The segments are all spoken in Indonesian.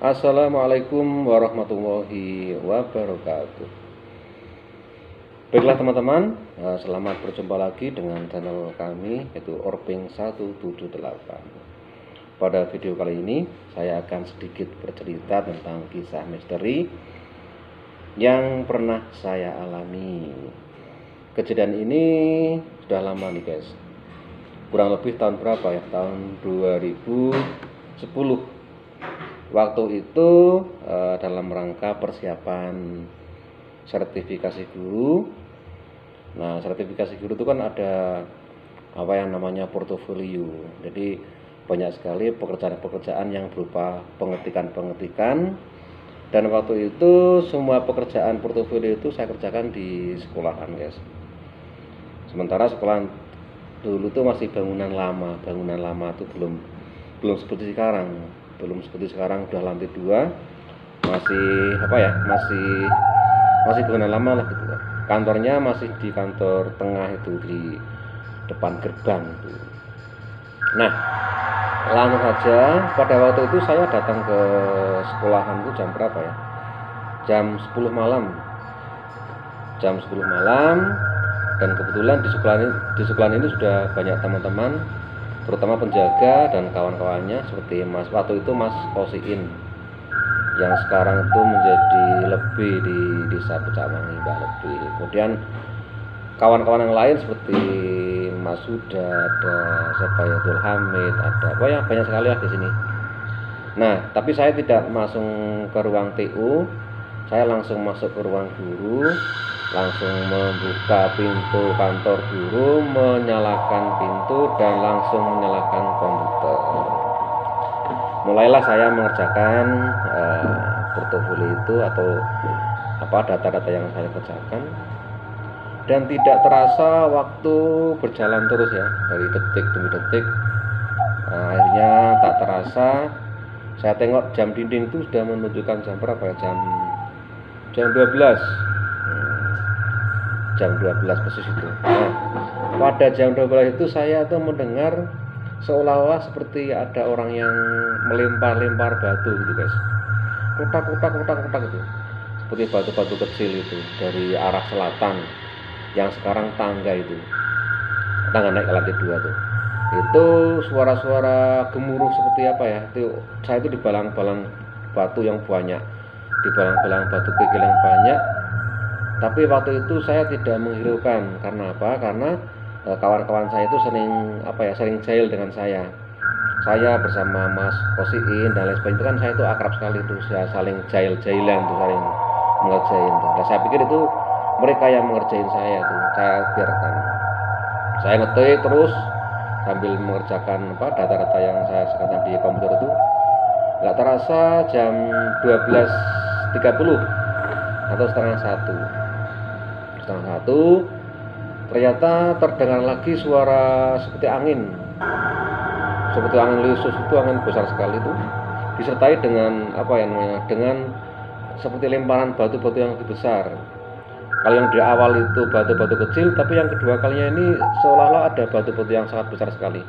Assalamualaikum warahmatullahi wabarakatuh. Baiklah teman-teman, selamat berjumpa lagi dengan channel kami yaitu Orbing 178. Pada video kali ini saya akan sedikit bercerita tentang kisah misteri yang pernah saya alami. Kejadian ini sudah lama nih guys, kurang lebih tahun berapa ya, tahun 2010. Waktu itu dalam rangka persiapan sertifikasi guru. Nah, sertifikasi guru itu kan ada apa yang namanya portofolio. Jadi banyak sekali pekerjaan-pekerjaan yang berupa pengetikan-pengetikan. Dan waktu itu semua pekerjaan portofolio itu saya kerjakan di sekolahan guys. Sementara sekolah dulu tuh masih bangunan lama itu belum seperti sekarang. Udah lantai 2, masih bangunan lama lah gitu. Kantornya masih di kantor tengah itu, di depan gerbang itu. Nah, langsung saja pada waktu itu saya datang ke sekolahan itu jam berapa ya, jam 10 malam. Dan kebetulan di sekolahan ini sudah banyak teman-teman, terutama penjaga dan kawan-kawannya, seperti waktu itu Mas Kosiin yang sekarang itu menjadi lebih di desa Pecawangi, Mbak Lebih. Kemudian kawan-kawan yang lain seperti Mas Huda, ada Sebayatul Hamid, ada banyak sekali lah di sini. Nah, tapi saya tidak langsung ke ruang TU, saya langsung masuk ke ruang guru, langsung membuka pintu kantor guru, menyalakan pintu dan langsung menyalakan komputer. Mulailah saya mengerjakan portofolio itu atau data-data yang saya kerjakan, dan tidak terasa waktu berjalan terus ya, dari detik demi detik. Akhirnya tak terasa saya tengok jam dinding itu sudah menunjukkan jam berapa ya, jam 12. Jam 12 persis itu. Nah, pada jam 12 itu saya tuh mendengar seolah-olah seperti ada orang yang melempar-lempar batu gitu guys. Kutak gitu. Seperti batu-batu kecil itu dari arah selatan, yang sekarang tangga naik ke lantai 2 tuh. Itu suara-suara gemuruh seperti apa ya? Saya itu dibalang-balang batu yang banyak, dibalang-balang batu kerikil yang banyak. Tapi waktu itu saya tidak menghiraukan. Karena apa? Karena kawan-kawan saya itu sering jahil dengan saya. Saya bersama Mas Kosiin dan lain sebagainya itu kan, saya itu akrab sekali itu, saya saling jahil-jahilan tuh, saling mengerjain tuh. Nah, saya pikir itu mereka yang mengerjain saya tuh, saya biarkan. Saya ngetik terus sambil mengerjakan data-data yang saya sekarang di komputer itu. Nggak terasa jam 12.30 atau setengah satu, ternyata terdengar lagi suara seperti angin lisus itu, angin besar sekali itu, disertai dengan dengan seperti lemparan batu-batu yang lebih besar. Kalau yang di awal itu batu-batu kecil, tapi yang kedua kalinya ini seolah-olah ada batu-batu yang sangat besar sekali,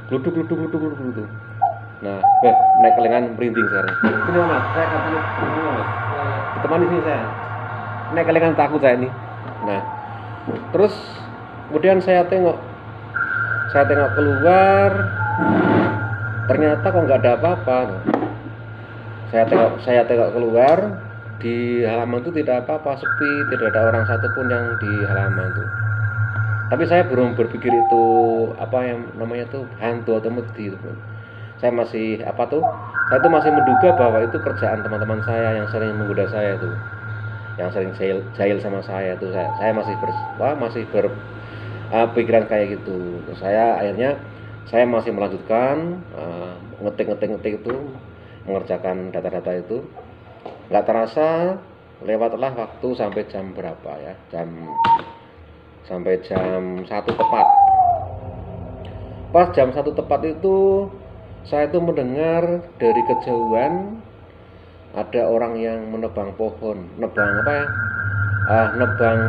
gluduk itu. Nah, naik kelingan merinding sekarang. Ini Mas, saya katanya ditemani sini saya. Naik kelingan takut saya ini. Nah, terus kemudian saya tengok keluar, ternyata kok nggak ada apa-apa. Saya tengok keluar, di halaman itu tidak apa-apa, sepi, tidak ada orang satupun yang di halaman itu. Tapi saya belum berpikir itu hantu atau medhi itu. Saya masih masih menduga bahwa itu kerjaan teman-teman saya yang sering menggoda saya itu, yang sering jahil sama saya itu. Saya masih pikiran kayak gitu. Terus akhirnya saya masih melanjutkan ngetik itu, mengerjakan data-data itu. Nggak terasa lewatlah waktu sampai jam berapa ya, sampai jam 1 tepat. Pas jam 1 tepat itu, saya itu mendengar dari kejauhan ada orang yang menebang pohon, nebang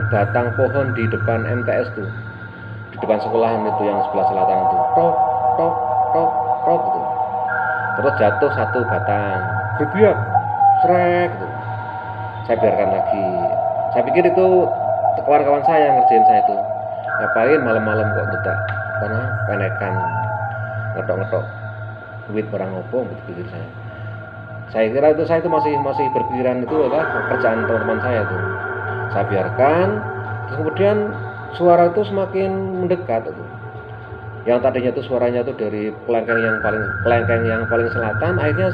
batang pohon di depan MTS tuh, di depan sekolahan itu yang sebelah selatan itu, tok gitu. Terus jatuh satu batang, berbiak, srek gitu. Saya biarkan lagi. Saya pikir itu kawan-kawan saya yang ngerjain saya itu. Ngapain malam-malam kok tidak penekan, ngetok-ngetok duit barang opo, pikir saya. Saya kira itu saya itu masih berpikiran itu adalah pekerjaan teman-teman saya itu. Saya biarkan, kemudian suara itu semakin mendekat itu. Yang tadinya itu suaranya itu dari kelengkeng yang paling selatan, akhirnya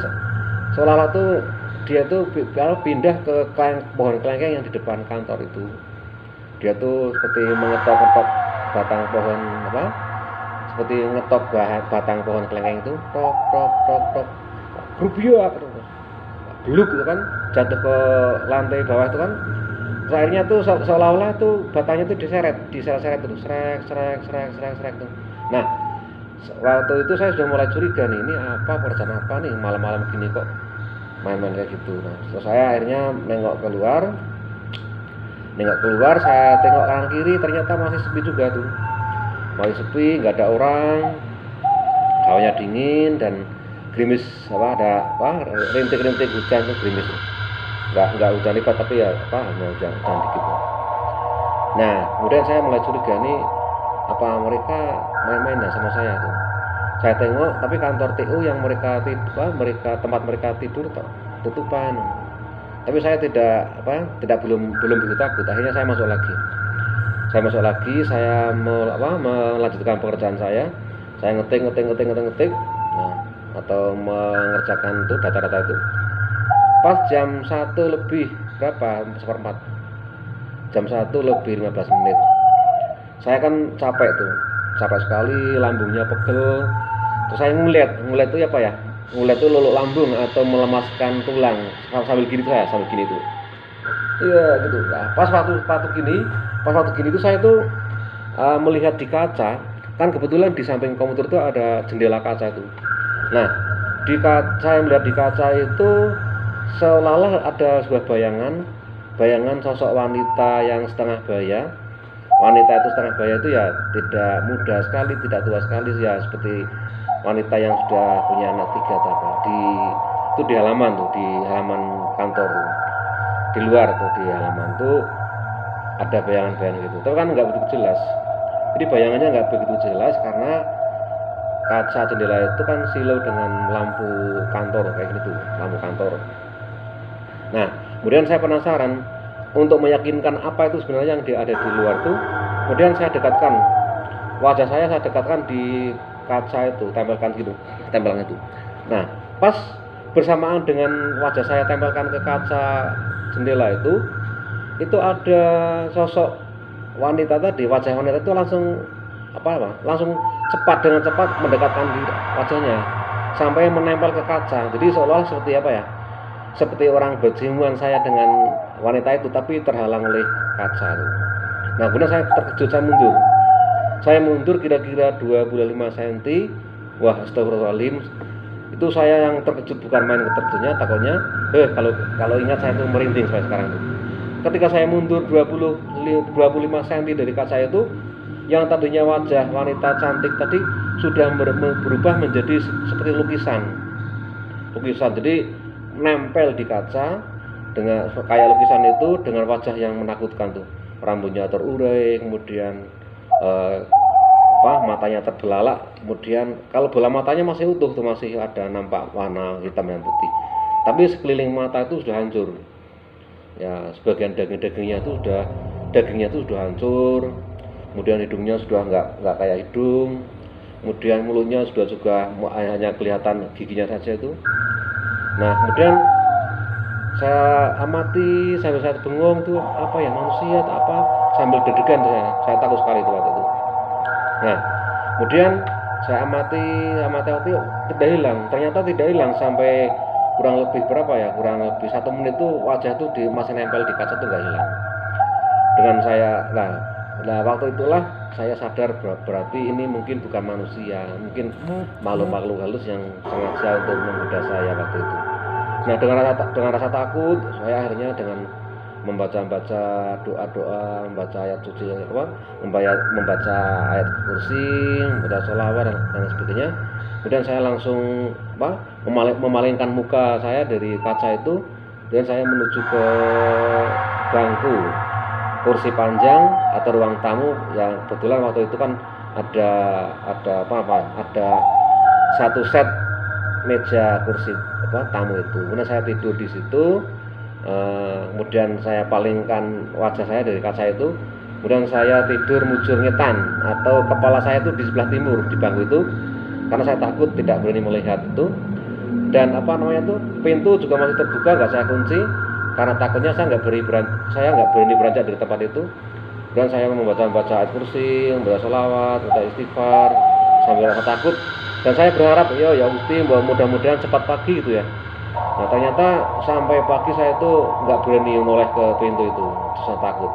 seolah-olah tuh dia tuh pindah ke pohon kelengkeng yang di depan kantor itu. Dia tuh seperti mengetok-ketok batang pohon seperti ngetok batang pohon kelengkeng itu, tok tok tok tok, grubiak, beluk gitu kan, jatuh ke lantai bawah itu kan. Akhirnya tuh seolah-olah tuh batangnya tuh diseret itu, srek tuh. Nah, waktu itu saya sudah mulai curiga nih, ini apa pekerjaan apa nih malam-malam gini kok main-main kayak gitu. Nah, terus saya akhirnya nengok keluar, saya tengok kanan kiri, ternyata masih sepi juga tuh, masih sepi, nggak ada orang, hawanya dingin dan gerimis ada rintik-rintik hujan tuh, gerimis, nggak hujan lebat tapi ya hanya hujan dikit. Nah, kemudian saya mulai curiga nih, apa mereka main-main sama saya tuh. Saya tengok, tapi kantor TU yang tempat mereka tidur tutupan. Tapi saya belum begitu takut. Akhirnya saya masuk lagi. Saya melanjutkan pekerjaan saya. Saya ngetik. Nah, atau mengerjakan tuh data-data itu. Pas jam 1 lebih berapa? Seperempat. Jam 1 lebih 15 menit. Saya kan capek sekali, lambungnya pegel. Terus saya ngeliat tuh apa ya? Ngeliat tuh lolok lambung atau melemaskan tulang sambil gini tuh. Iya gitu. Nah, pas waktu gini tuh saya tuh melihat di kaca. Kan kebetulan di samping komputer tuh ada jendela kaca itu. Nah, saya melihat di kaca itu seolah-olah ada sebuah bayangan sosok wanita yang setengah baya. Wanita itu setengah baya itu ya tidak muda sekali, tidak tua sekali, ya seperti wanita yang sudah punya anak 3 atau apa. Itu di halaman kantor, di luar tuh, di halaman tuh ada bayangan gitu. Tapi kan nggak begitu jelas. Jadi bayangannya nggak begitu jelas karena kaca jendela itu kan silau dengan lampu kantor kayak gitu, lampu kantor. Nah, kemudian saya penasaran untuk meyakinkan apa itu sebenarnya yang ada di luar tuh. Kemudian saya dekatkan wajah saya dekatkan di kaca itu, tempelkan itu. Nah, pas bersamaan dengan wajah saya tempelkan ke kaca jendela itu ada sosok wanita tadi. Wajah wanita itu langsung langsung dengan cepat mendekatkan wajahnya sampai menempel ke kaca. Jadi seolah seperti seperti orang berjamuan saya dengan wanita itu, tapi terhalang oleh kaca itu. Nah, kemudian saya terkejut, saya mundur kira-kira 25 cm. Wah, astagfirullahaladzim. Itu saya yang terkejut, bukan main terkejutnya, takutnya kalau ingat saya itu merinding sampai sekarang itu. Ketika saya mundur 25 cm dari kaca itu, yang tadinya wajah wanita cantik tadi sudah berubah menjadi seperti lukisan. Jadi nempel di kaca dengan kayak lukisan itu, dengan wajah yang menakutkan tuh. Rambutnya terurai, kemudian matanya terbelalak, kemudian kalau bola matanya masih utuh tuh, masih ada nampak warna hitam dan putih. Tapi sekeliling mata itu sudah hancur. Ya, sebagian dagingnya itu sudah hancur. Kemudian hidungnya sudah nggak kayak hidung. Kemudian mulutnya sudah juga hanya kelihatan giginya saja itu. Nah, kemudian saya amati sambil saya bengong tuh, apa ya, manusia atau apa, sambil deg-degan saya takut sekali itu waktu itu. Nah, kemudian saya amati tidak hilang. Ternyata tidak hilang sampai kurang lebih 1 menit tuh wajah tuh masih nempel di kaca tuh nggak hilang. Dengan saya waktu itulah saya sadar berarti ini mungkin bukan manusia, mungkin makhluk halus yang sengaja untuk menggoda saya waktu itu. Nah, dengan rasa takut, saya akhirnya dengan membaca doa-doa, membaca ayat suci, membaca ayat kursi, membaca sholawat dan sebagainya, Kemudian saya langsung memalingkan muka saya dari kaca itu, dan saya menuju ke bangku kursi panjang atau ruang tamu yang kebetulan waktu itu kan ada satu set meja kursi tamu itu. Kemudian saya tidur di situ, kemudian saya palingkan wajah saya dari kaca itu, kemudian saya tidur mujur ngetan atau kepala saya itu di sebelah timur di bangku itu, karena saya takut tidak berani melihat itu. Dan pintu juga masih terbuka, nggak saya kunci karena takutnya saya nggak berani beranjak dari tempat itu. Dan saya membaca ayat kursi, membaca sholawat, membaca istighfar sambil rasa takut. Dan saya berharap ya Gusti, mudah-mudahan cepat pagi gitu ya. Nah ternyata sampai pagi saya itu nggak berani menoleh ke pintu itu, saya takut.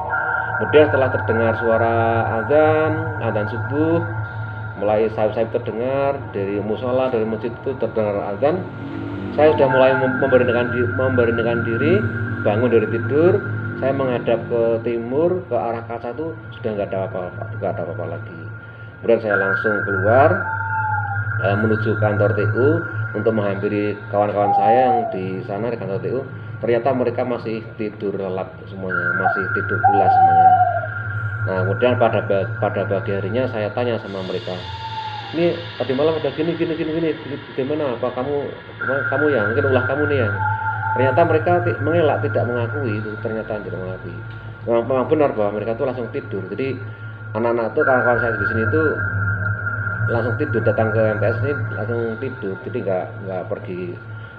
Kemudian setelah terdengar suara azan subuh, mulai sayup-sayup terdengar dari musola, dari masjid itu terdengar azan. Saya sudah mulai memberanikan diri, bangun dari tidur. Saya menghadap ke timur, ke arah kaca itu sudah nggak ada apa-apa lagi. Kemudian saya langsung keluar menuju kantor TU untuk menghampiri kawan-kawan saya yang di sana di kantor TU. Ternyata mereka masih tidur lelap semuanya, masih tidur pulas semuanya. Nah kemudian pada pagi harinya saya tanya sama mereka, ini tadi malam ada gini, gimana? Apa kamu ya? Mungkin ulah kamu nih ya. Ternyata mereka mengelak, tidak mengakui itu. Ternyata tidak mengakui. Memang benar bahwa mereka tuh langsung tidur. Jadi anak-anak tuh kawan-kawan saya di sini itu langsung tidur, datang ke MTS ini langsung tidur. Jadi nggak pergi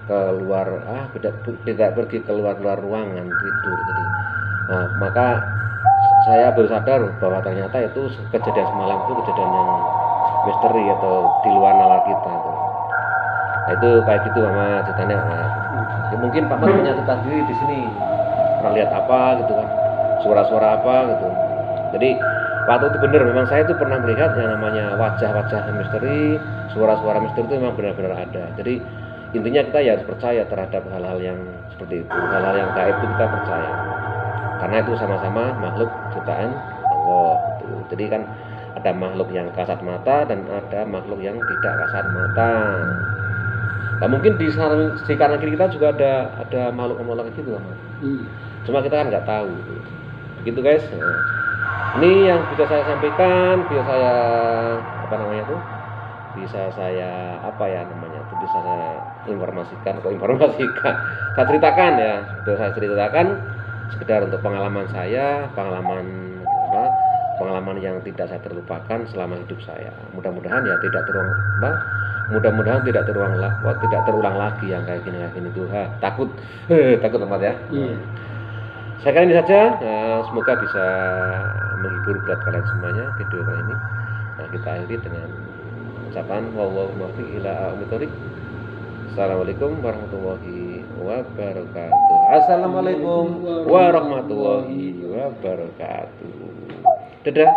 keluar, tidak pergi keluar ruangan, tidur. Jadi, nah, maka saya baru sadar bahwa ternyata itu kejadian semalam itu kejadian yang misteri atau di luar nalar kita tuh. Nah, itu kayak gitu sama ceritanya. Nah, mungkin Pak Mas punya cerita sendiri di sini, pernah lihat apa gitu kan, suara-suara apa gitu. Jadi waktu itu benar, memang saya itu pernah melihat yang namanya wajah-wajah misteri, suara-suara misteri itu memang benar-benar ada. Jadi intinya kita ya harus percaya terhadap hal-hal yang seperti itu, hal-hal yang gaib itu kita percaya, karena itu sama-sama makhluk ciptaan Allah gitu. Jadi kan ada makhluk yang kasat mata dan ada makhluk yang tidak kasat mata. Nah, mungkin di kanan kiri kita juga ada makhluk gitu kan. Cuma kita kan nggak tahu. Begitu guys. Nah, ini yang bisa saya sampaikan, bisa saya bisa saya informasikan, saya ceritakan ya, saya ceritakan sekedar untuk pengalaman saya, pengalaman yang tidak saya terlupakan selama hidup saya. Mudah-mudahan ya tidak terulang lagi yang kayak gini tuh. Takut amat ya. Saya kira ini saja. Semoga bisa menghibur buat kalian semuanya video kali ini. Nah, kita akhiri dengan ucapan Assalamualaikum warahmatullahi wabarakatuh. Assalamualaikum warahmatullahi wabarakatuh. Dadah.